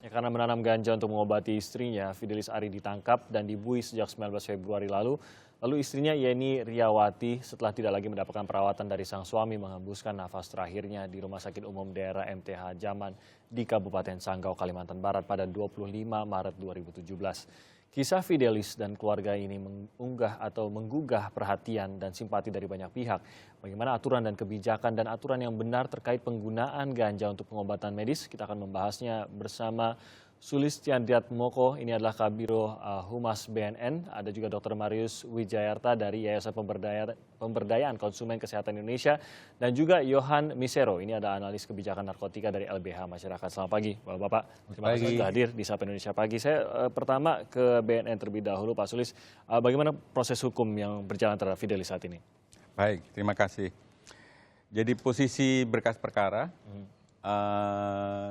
Ya, karena menanam ganja untuk mengobati istrinya, Fidelis Ari ditangkap dan dibuih sejak 19 Februari lalu. Lalu istrinya Yeni Riawati setelah tidak lagi mendapatkan perawatan dari sang suami menghembuskan nafas terakhirnya di Rumah Sakit Umum Daerah MTH Zaman di Kabupaten Sanggau, Kalimantan Barat pada 25 Maret 2017. Kisah Fidelis dan keluarga ini menggugah perhatian dan simpati dari banyak pihak. Bagaimana aturan dan kebijakan dan aturan yang benar terkait penggunaan ganja untuk pengobatan medis? Kita akan membahasnya bersama Sulistiandiatmoko, ini adalah Kabiro Humas BNN. Ada juga Dr. Marius Wijayarta dari Yayasan Pemberdayaan Konsumen Kesehatan Indonesia. Dan juga Yohan Misero, ini ada analis kebijakan narkotika dari LBH Masyarakat. Selamat pagi Bapak-Bapak. Terima kasih sudah hadir di Sapa Indonesia Pagi. Saya pertama ke BNN terlebih dahulu, Pak Sulis. Bagaimana proses hukum yang berjalan terhadap Fidelis saat ini? Baik, terima kasih. Jadi posisi berkas perkara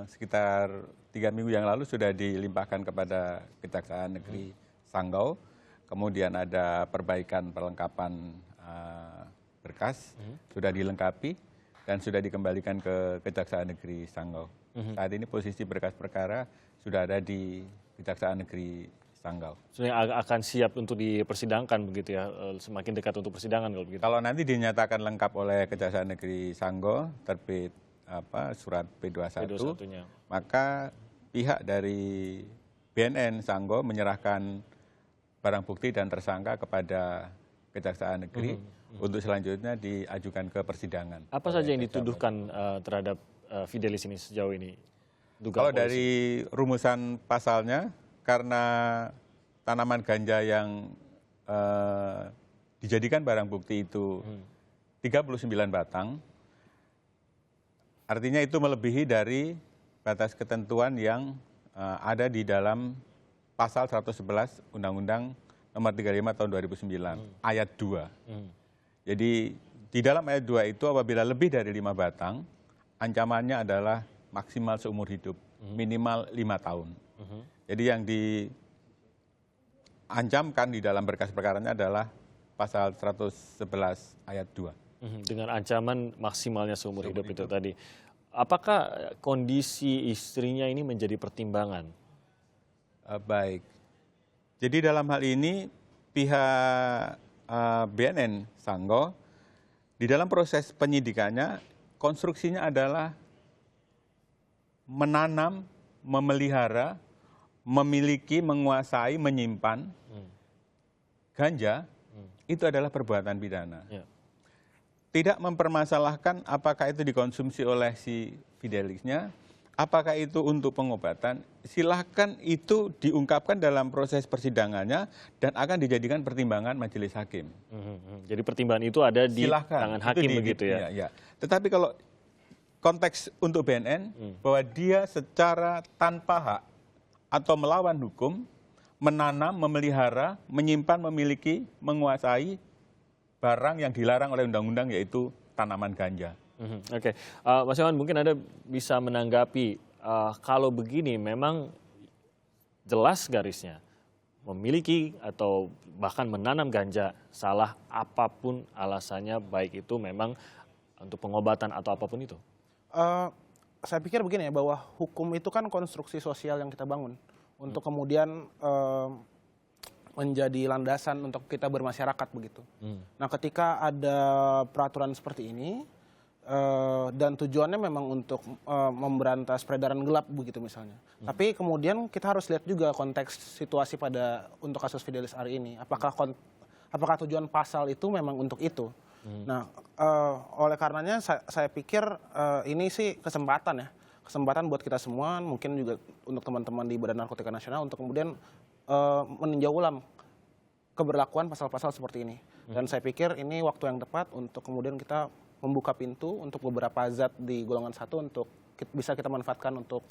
sekitar 3 minggu yang lalu sudah dilimpahkan kepada Kejaksaan Negeri Sanggau. Kemudian ada perbaikan perlengkapan berkas, sudah dilengkapi dan sudah dikembalikan ke Kejaksaan Negeri Sanggau. Saat ini posisi berkas perkara sudah ada di Kejaksaan Negeri Sanggau. Sebenarnya akan siap untuk dipersidangkan begitu ya, semakin dekat untuk persidangan kalau begitu. Kalau nanti dinyatakan lengkap oleh Kejaksaan Negeri Sanggau, terbit surat P21, maka pihak dari BNN Sanggau menyerahkan barang bukti dan tersangka kepada Kejaksaan Negeri untuk selanjutnya diajukan ke persidangan. Apa saja yang dituduhkan terhadap Fidelis ini sejauh ini? Kalau dari rumusan pasalnya, karena tanaman ganja yang dijadikan barang bukti itu 39 batang, artinya itu melebihi dari batas ketentuan yang ada di dalam pasal 111 Undang-Undang Nomor 35 Tahun 2009 ayat 2. Jadi di dalam ayat 2 itu apabila lebih dari 5 batang, ancamannya adalah maksimal seumur hidup, minimal 5 tahun. Jadi yang diancamkan di dalam berkas perkaranya adalah pasal 111 ayat 2. Dengan ancaman maksimalnya seumur hidup itu tadi. Apakah kondisi istrinya ini menjadi pertimbangan? Baik. Jadi dalam hal ini pihak BNN Sanggau di dalam proses penyidikannya konstruksinya adalah menanam, memelihara, memiliki, menguasai, menyimpan ganja itu adalah perbuatan pidana. Ya. Tidak mempermasalahkan apakah itu dikonsumsi oleh si Fidelisnya, apakah itu untuk pengobatan, silahkan itu diungkapkan dalam proses persidangannya dan akan dijadikan pertimbangan majelis hakim. Jadi pertimbangan itu ada di tangan hakim begitu ya? Ya. Tetapi kalau konteks untuk BNN, bahwa dia secara tanpa hak atau melawan hukum, menanam, memelihara, menyimpan, memiliki, menguasai barang yang dilarang oleh undang-undang yaitu tanaman ganja. Oke, Mas Yohan mungkin Anda bisa menanggapi kalau begini memang jelas garisnya memiliki atau bahkan menanam ganja salah apapun alasannya, baik itu memang untuk pengobatan atau apapun itu. Saya pikir begini ya, bahwa hukum itu kan konstruksi sosial yang kita bangun untuk kemudian menjadi landasan untuk kita bermasyarakat begitu. Nah, ketika ada peraturan seperti ini dan tujuannya memang untuk memberantas peredaran gelap begitu misalnya. Tapi kemudian kita harus lihat juga konteks situasi untuk kasus Fidelis Ari ini. Apakah tujuan pasal itu memang untuk itu? Nah, oleh karenanya saya pikir ini sih kesempatan buat kita semua, mungkin juga untuk teman-teman di Badan Narkotika Nasional untuk kemudian meninjau ulang keberlakuan pasal-pasal seperti ini. Dan saya pikir ini waktu yang tepat untuk kemudian kita membuka pintu untuk beberapa zat di golongan 1 untuk bisa kita manfaatkan untuk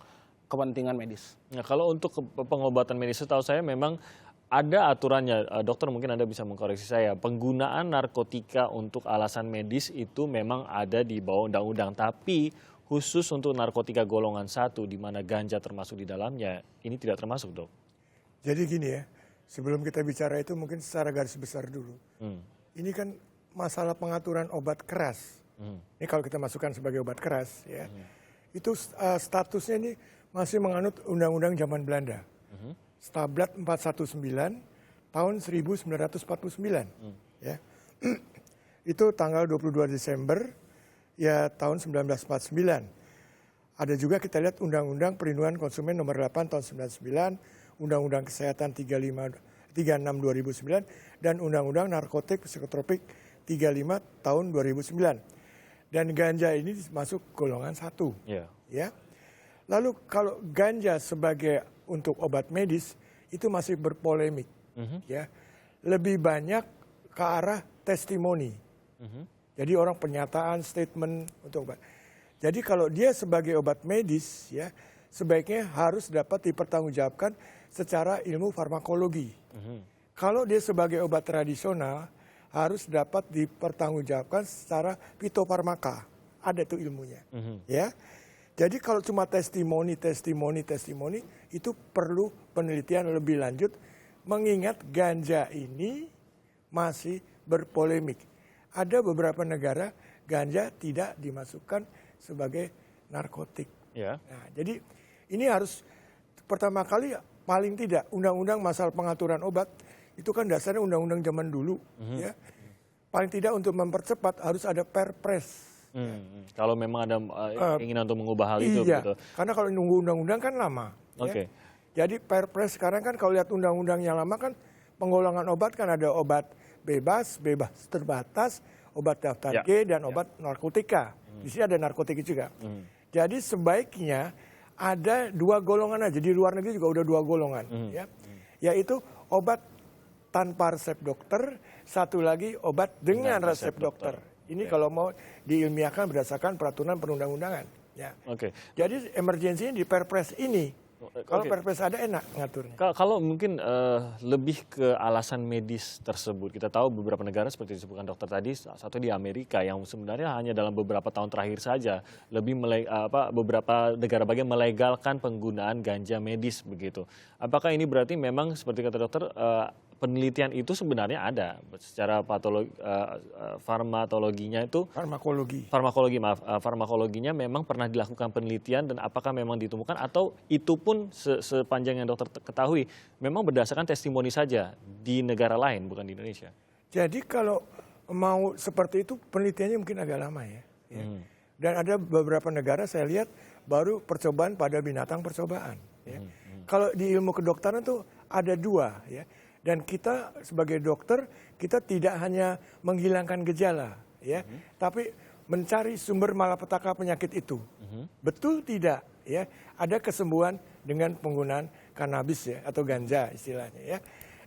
kepentingan medis. Nah, kalau untuk pengobatan medis, setahu saya memang ada aturannya, dokter mungkin Anda bisa mengkoreksi saya, penggunaan narkotika untuk alasan medis itu memang ada di bawah undang-undang, tapi khusus untuk narkotika golongan 1 di mana ganja termasuk di dalamnya, ini tidak termasuk, Dok. Jadi gini ya, sebelum kita bicara itu mungkin secara garis besar dulu. Ini kan masalah pengaturan obat keras. Ini kalau kita masukkan sebagai obat keras ya. Itu statusnya ini masih menganut undang-undang zaman Belanda. Stablat 419 tahun 1949. Ya. Itu tanggal 22 Desember ya tahun 1949. Ada juga kita lihat Undang-Undang Perlindungan Konsumen nomor 8 tahun 99, Undang-Undang Kesehatan 36 2009 dan Undang-Undang Narkotik Psikotropik 35 tahun 2009. Dan ganja ini masuk golongan 1. Ya. Lalu kalau ganja sebagai untuk obat medis itu masih berpolemik. Ya. Lebih banyak ke arah testimoni. Jadi orang pernyataan, statement untuk obat. Jadi kalau dia sebagai obat medis, ya sebaiknya harus dapat dipertanggungjawabkan secara ilmu farmakologi. Kalau dia sebagai obat tradisional, harus dapat dipertanggungjawabkan secara fitofarmaka. Ada tuh ilmunya. Ya. Jadi kalau cuma testimoni, itu perlu penelitian lebih lanjut, mengingat ganja ini masih berpolemik. Ada beberapa negara ganja tidak dimasukkan sebagai narkotik. Nah, jadi ini harus pertama kali paling tidak undang-undang masalah pengaturan obat itu kan dasarnya undang-undang zaman dulu. Ya. Paling tidak untuk mempercepat harus ada perpres. Kalau memang ada keinginan untuk mengubah hal itu. Iya, gitu. Karena kalau nunggu undang-undang kan lama. Oke. Ya. Jadi perpres sekarang kan kalau lihat undang-undang yang lama kan penggolongan obat kan ada obat bebas terbatas, obat daftar G dan obat narkotika. Di sini ada narkotika juga. Jadi sebaiknya ada 2 golongan aja. Di luar negeri juga udah 2 golongan. Ya. Yaitu obat tanpa resep dokter, satu lagi obat dengan resep dokter. Ini kalau mau diilmiahkan berdasarkan peraturan perundang-undangan. Ya. Jadi emergensinya di perpres ini. Kalau perpres ada enak ngaturnya. Kalau mungkin lebih ke alasan medis tersebut, kita tahu beberapa negara seperti disebutkan dokter tadi, satu di Amerika yang sebenarnya hanya dalam beberapa tahun terakhir saja beberapa negara bagian melegalkan penggunaan ganja medis begitu. Apakah ini berarti memang seperti kata dokter penelitian itu sebenarnya ada secara farmakologinya memang pernah dilakukan penelitian dan apakah memang ditemukan atau itu pun sepanjang yang dokter ketahui memang berdasarkan testimoni saja di negara lain bukan di Indonesia. Jadi kalau mau seperti itu penelitiannya mungkin agak lama ya. Dan ada beberapa negara saya lihat baru percobaan pada binatang percobaan. Ya. Kalau di ilmu kedokteran tuh ada 2 ya. Dan kita sebagai dokter, kita tidak hanya menghilangkan gejala, ya, tapi mencari sumber malapetaka penyakit itu. Betul tidak? Ya, ada kesembuhan dengan penggunaan kanabis ya atau ganja istilahnya. Ya.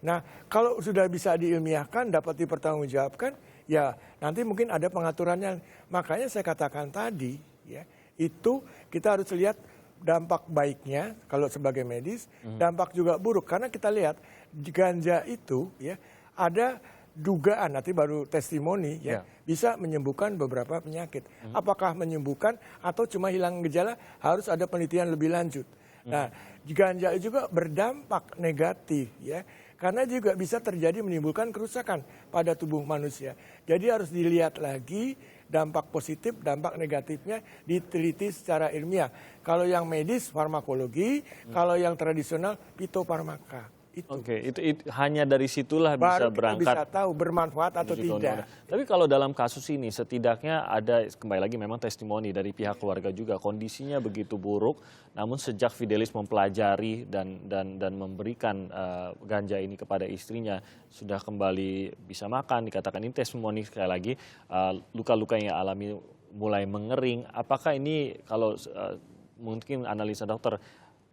Nah, kalau sudah bisa diilmiahkan, dapat dipertanggungjawabkan, ya nanti mungkin ada pengaturannya. Makanya saya katakan tadi, ya, itu kita harus lihat dampak baiknya kalau sebagai medis, dampak juga buruk karena kita lihat ganja itu ya ada dugaan nanti baru testimoni ya bisa menyembuhkan beberapa penyakit. Apakah menyembuhkan atau cuma hilang gejala harus ada penelitian lebih lanjut. Nah, ganja juga berdampak negatif ya karena juga bisa terjadi menimbulkan kerusakan pada tubuh manusia. Jadi harus dilihat lagi dampak positif, dampak negatifnya diteliti secara ilmiah. Kalau yang medis farmakologi, kalau yang tradisional fitofarmaka. Itu hanya dari situlah bisa berangkat. Bisa tahu bermanfaat atau tidak. Tapi kalau dalam kasus ini setidaknya ada kembali lagi memang testimoni dari pihak keluarga juga kondisinya begitu buruk. Namun sejak Fidelis mempelajari dan memberikan ganja ini kepada istrinya sudah kembali bisa makan. Dikatakan ini testimoni sekali lagi luka-luka yang alami mulai mengering. Apakah ini kalau mungkin analisa dokter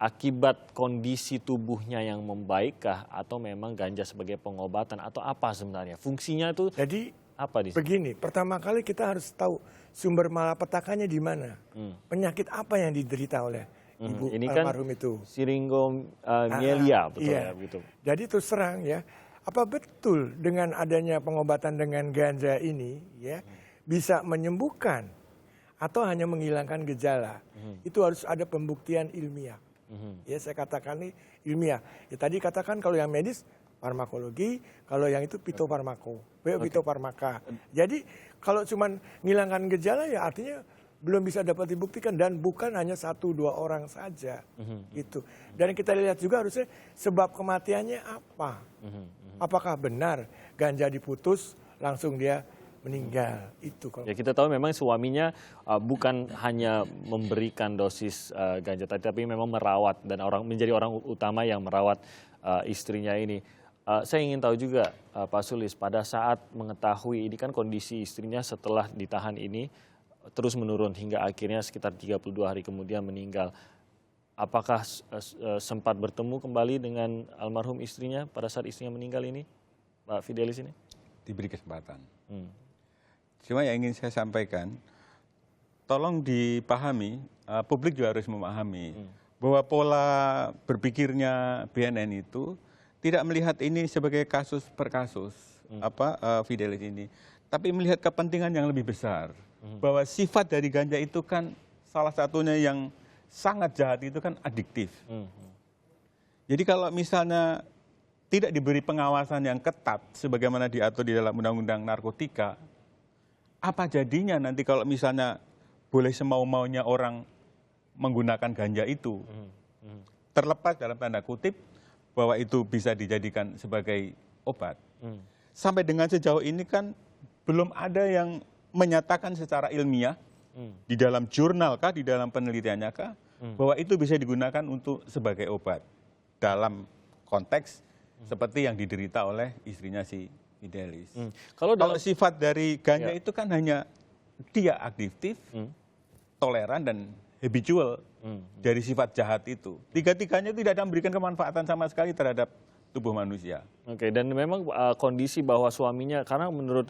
akibat kondisi tubuhnya yang membaikkah atau memang ganja sebagai pengobatan atau apa sebenarnya fungsinya itu? Jadi apa begini, pertama kali kita harus tahu sumber malapetakannya di mana, penyakit apa yang diderita oleh ibu ini almarhum kan itu. Syringomyelia, betul ya, gitu. Jadi terus terang ya, apa betul dengan adanya pengobatan dengan ganja ini ya bisa menyembuhkan atau hanya menghilangkan gejala? Itu harus ada pembuktian ilmiah. Ya saya katakan ini ilmiah. Ya tadi katakan kalau yang medis farmakologi, kalau yang itu fitofarmaka. Jadi kalau cuma menghilangkan gejala ya artinya belum bisa dapat dibuktikan dan bukan hanya 1-2 orang saja gitu. Dan kita lihat juga harusnya sebab kematiannya apa. Apakah benar ganja diputus langsung dia meninggal itu kalau Ya kita tahu memang suaminya bukan hanya memberikan dosis ganja tapi memang merawat dan menjadi orang utama yang merawat istrinya ini. Saya ingin tahu juga Pak Sulis, pada saat mengetahui ini kan kondisi istrinya setelah ditahan ini terus menurun hingga akhirnya sekitar 32 hari kemudian meninggal. Apakah sempat bertemu kembali dengan almarhum istrinya pada saat istrinya meninggal ini, Pak Fidelis ini? Diberi kesempatan. Cuma yang ingin saya sampaikan, tolong dipahami, publik juga harus memahami bahwa pola berpikirnya BNN itu tidak melihat ini sebagai kasus per kasus, Fidelis ini, tapi melihat kepentingan yang lebih besar. Bahwa sifat dari ganja itu kan salah satunya yang sangat jahat itu kan adiktif. Jadi kalau misalnya tidak diberi pengawasan yang ketat sebagaimana diatur di dalam Undang-Undang Narkotika, apa jadinya nanti kalau misalnya boleh semau-maunya orang menggunakan ganja itu, terlepas dalam tanda kutip bahwa itu bisa dijadikan sebagai obat. Sampai dengan sejauh ini kan belum ada yang menyatakan secara ilmiah di dalam jurnal kah, di dalam penelitiannya kah, bahwa itu bisa digunakan untuk sebagai obat dalam konteks seperti yang diderita oleh istrinya si Fidelis. Kalau sifat dari ganja itu kan hanya dia adiktif, toleran dan habitual dari sifat jahat itu. Tiga-tiganya tidak ada memberikan kemanfaatan sama sekali terhadap tubuh manusia. Oke, dan memang kondisi bahwa suaminya, karena menurut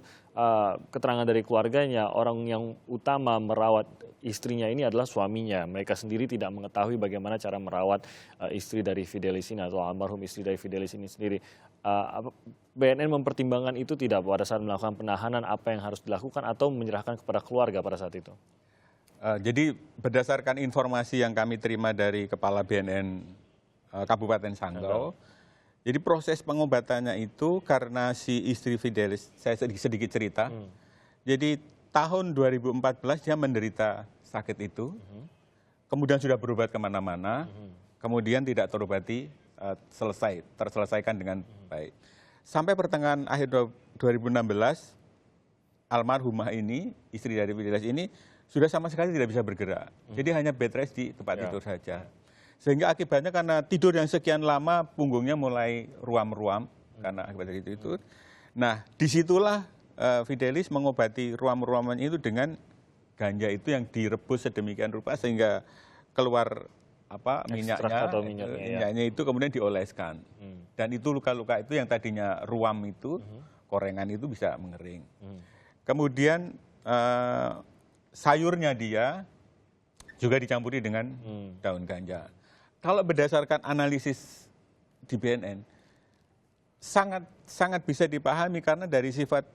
keterangan dari keluarganya, orang yang utama merawat istrinya ini adalah suaminya. Mereka sendiri tidak mengetahui bagaimana cara merawat istri dari Fidelis ini atau almarhum istri dari Fidelis ini sendiri. BNN mempertimbangkan itu tidak pada saat melakukan penahanan, apa yang harus dilakukan atau menyerahkan kepada keluarga pada saat itu? Jadi berdasarkan informasi yang kami terima dari Kepala BNN Kabupaten Sanggau, jadi proses pengobatannya itu karena si istri Fidelis, saya sedikit cerita, jadi tahun 2014 dia menderita sakit itu, kemudian sudah berobat kemana-mana, kemudian tidak terobati, terselesaikan dengan baik. Sampai pertengahan akhir 2016, almarhumah ini, istri dari Fidelis ini, sudah sama sekali tidak bisa bergerak. Jadi hanya bed rest di tempat tidur saja. Sehingga akibatnya karena tidur yang sekian lama, punggungnya mulai ruam-ruam, karena akibat dari itu. Nah, disitulah Fidelis mengobati ruam-ruaman itu dengan ganja itu yang direbus sedemikian rupa sehingga keluar minyaknya itu kemudian dioleskan. Dan itu luka-luka itu yang tadinya ruam itu, korengan itu bisa mengering. Kemudian sayurnya dia juga dicampuri dengan daun ganja. Kalau berdasarkan analisis di BNN, sangat bisa dipahami karena dari sifat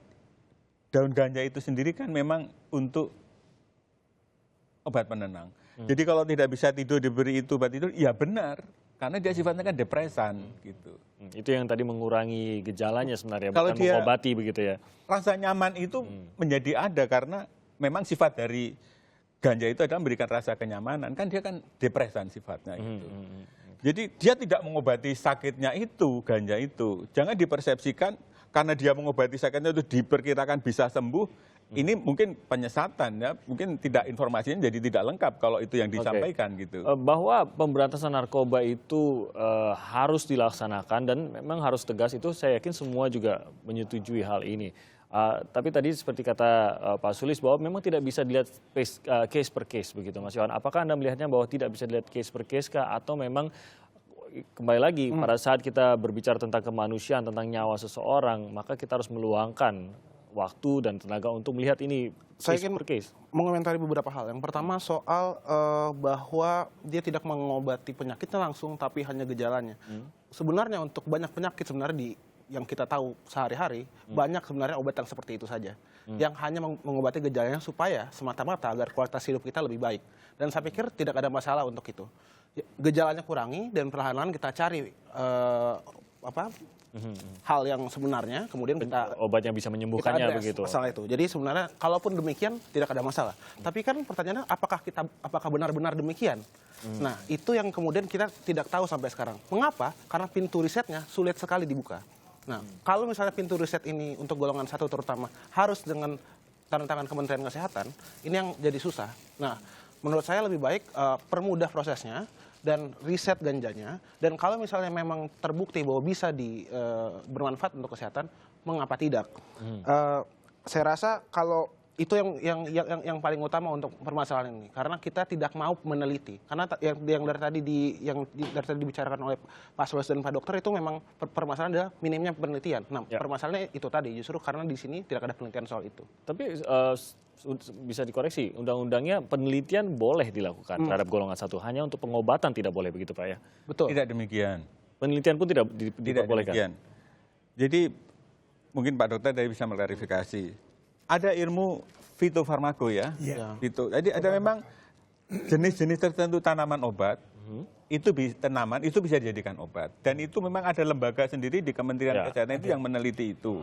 daun ganja itu sendiri kan memang untuk obat penenang. Jadi kalau tidak bisa tidur diberi itu obat tidur, ya benar. Karena dia sifatnya kan depresan gitu. Itu yang tadi mengurangi gejalanya sebenarnya, kalau bukan mengobati begitu ya. Rasa nyaman itu menjadi ada karena memang sifat dari ganja itu adalah memberikan rasa kenyamanan. Kan dia kan depresan sifatnya itu. Jadi dia tidak mengobati sakitnya itu, ganja itu. Jangan dipersepsikan karena dia mengobati sakitnya itu diperkirakan bisa sembuh. Ini mungkin penyesatan ya, mungkin tidak informasinya jadi tidak lengkap kalau itu yang disampaikan gitu. Bahwa pemberantasan narkoba itu harus dilaksanakan dan memang harus tegas, itu saya yakin semua juga menyetujui hal ini. Tapi tadi seperti kata Pak Sulis bahwa memang tidak bisa dilihat case per case begitu Mas Yohan. Apakah Anda melihatnya bahwa tidak bisa dilihat case per case kah, atau memang kembali lagi pada saat kita berbicara tentang kemanusiaan, tentang nyawa seseorang, maka kita harus meluangkan waktu dan tenaga untuk melihat ini case per case? Saya ingin mengomentari beberapa hal. Yang pertama soal bahwa dia tidak mengobati penyakitnya langsung, tapi hanya gejalanya. Sebenarnya untuk banyak penyakit sebenarnya yang kita tahu sehari-hari, banyak sebenarnya obat yang seperti itu saja. Yang hanya mengobati gejalanya supaya semata-mata agar kualitas hidup kita lebih baik. Dan saya pikir tidak ada masalah untuk itu. Gejalanya kurangi dan perlahan-lahan kita cari hal yang sebenarnya, kemudian kita Obat yang bisa kita menyembuhkannya address begitu. masalah itu. Jadi sebenarnya kalaupun demikian tidak ada masalah. Tapi kan pertanyaannya apakah benar-benar demikian? Nah, itu yang kemudian kita tidak tahu sampai sekarang. Mengapa? Karena pintu risetnya sulit sekali dibuka. Nah, kalau misalnya pintu riset ini untuk golongan 1 terutama harus dengan tanda tangan Kementerian Kesehatan, ini yang jadi susah. Nah, menurut saya lebih baik permudah prosesnya dan riset ganjanya, dan kalau misalnya memang terbukti bahwa bisa bermanfaat untuk kesehatan, mengapa tidak? Saya rasa kalau itu yang paling utama untuk permasalahan ini, karena kita tidak mau meneliti, karena yang dari tadi dibicarakan oleh Pak Sules dan Pak Dokter itu memang permasalahan adalah minimnya penelitian. Nah, permasalahannya itu tadi justru karena di sini tidak ada penelitian soal itu. Tapi bisa dikoreksi, undang-undangnya penelitian boleh dilakukan terhadap golongan 1, hanya untuk pengobatan tidak boleh begitu Pak ya? Betul. Tidak demikian. Penelitian pun tidak Tidak diperbolehkan? demikian. Jadi mungkin Pak Dokter dari bisa mengklarifikasi. Ada ilmu fitofarmako ya. Iya. Jadi ada memang jenis-jenis tertentu tanaman obat, itu tanaman itu bisa dijadikan obat. Dan itu memang ada lembaga sendiri di Kementerian Kesehatan itu yang meneliti itu.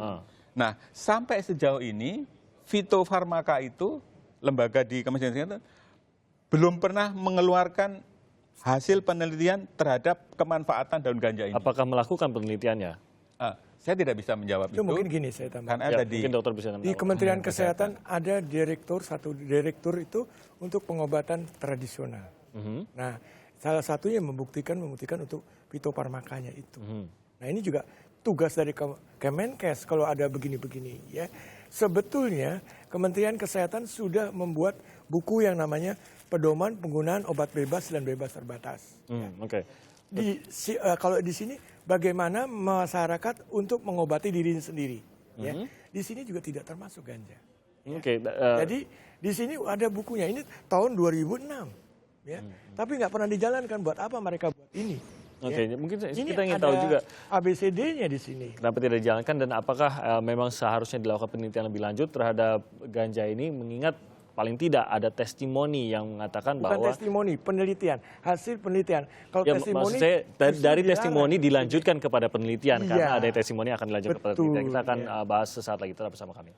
Nah, sampai sejauh ini fitofarmaka itu, lembaga di Kementerian Kesehatan, belum pernah mengeluarkan hasil penelitian terhadap kemanfaatan daun ganja ini. Apakah melakukan penelitiannya? Saya tidak bisa menjawab itu. Mungkin gini saya tambah. Karena Mungkin dokter bisa Di menjawab. Kementerian Kesehatan ada satu direktur itu untuk pengobatan tradisional. Nah, salah satunya membuktikan untuk fitofarmakanya itu. Nah, ini juga tugas dari Kemenkes kalau ada begini-begini ya. Sebetulnya Kementerian Kesehatan sudah membuat buku yang namanya Pedoman Penggunaan Obat Bebas dan Bebas Terbatas. Oke. Kalau di sini bagaimana masyarakat untuk mengobati diri sendiri. Ya. Di sini juga tidak termasuk ganja. Oke. Jadi di sini ada bukunya, ini tahun 2006. Ya. Tapi nggak pernah dijalankan, buat apa mereka buat ini. Oke, Ya. mungkin Ini kita ingin ada tahu juga ABCD-nya di sini. kenapa tidak dijalankan dan apakah memang seharusnya dilakukan penelitian lebih lanjut terhadap ganja ini, mengingat paling tidak ada testimoni yang mengatakan Bukan bahwa testimoni, penelitian, hasil penelitian. Kalau ya, testimoni maksud saya dari justru testimoni dilarang. dilanjutkan kepada penelitian, Iya. karena ada testimoni yang akan dilanjutkan kepada Betul, penelitian. Kita akan ya. bahas sesaat lagi, tetap bersama kami.